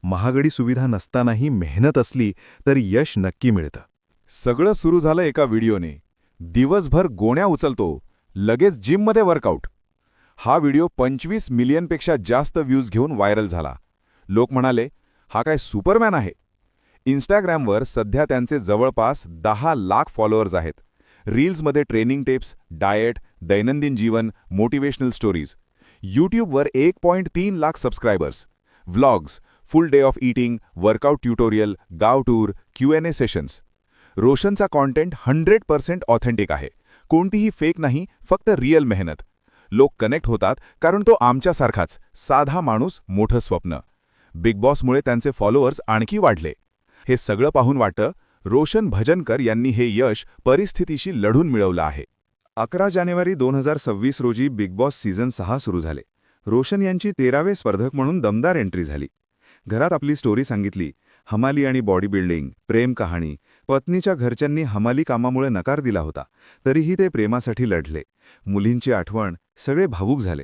महागडी सुविधा नसतानाही मेहनत असली तर यश नक्की मिळतं. सगळं सुरू झालं एका व्हिडिओने. दिवसभर गोण्या उचलतो, लगेच जिममध्ये वर्कआउट. हा व्हिडिओ 25 मिलियनपेक्षा जास्त व्ह्यूज घेऊन व्हायरल झाला. लोक म्हणाले, हा काय सुपरमॅन आहे. इंस्टाग्रामवर सध्या त्यांचे जवळपास 10 लाख फॉलोअर्स आहेत. रील्समध्ये ट्रेनिंग टिप्स, डाएट, दैनंदिन जीवन, मोटिवेशनल स्टोरीज. यूट्यूबवर 1.3 lakh subscribers. Vlogs, full day of eating, workout tutorial, गाव टूर, Q&A सेशन्स. रोशनचा कॉन्टेंट 100% ऑथेंटिक आहे. कोणतीही फेक नाही, फक्त रिअल मेहनत. लोक कनेक्ट होतात कारण तो आमच्यासारखाच साधा माणूस, मोठं स्वप्न. बिग बॉसमुळे त्यांचे फॉलोअर्स आणखी वाढले. हे सगळं पाहून वाटतं, रोशन भजनकर यांनी हे यश परिस्थितीशी लढून मिळवलं आहे. 11 जानेवारी 2026 रोजी बिग बॉस सीझन 6 सुरू झाले. रोशन यांची 13वे स्पर्धक म्हणून दमदार एंट्री झाली. घरात आपली स्टोरी सांगितली. हमाली आणि बॉडी बिल्डिंग, प्रेम कहाणी. पत्नीच्या घरच्यांनी हमाली कामामुळे नकार दिला होता, तरीही ते प्रेमासाठी लढले. मुलींची आठवण, सगळे भावूक झाले.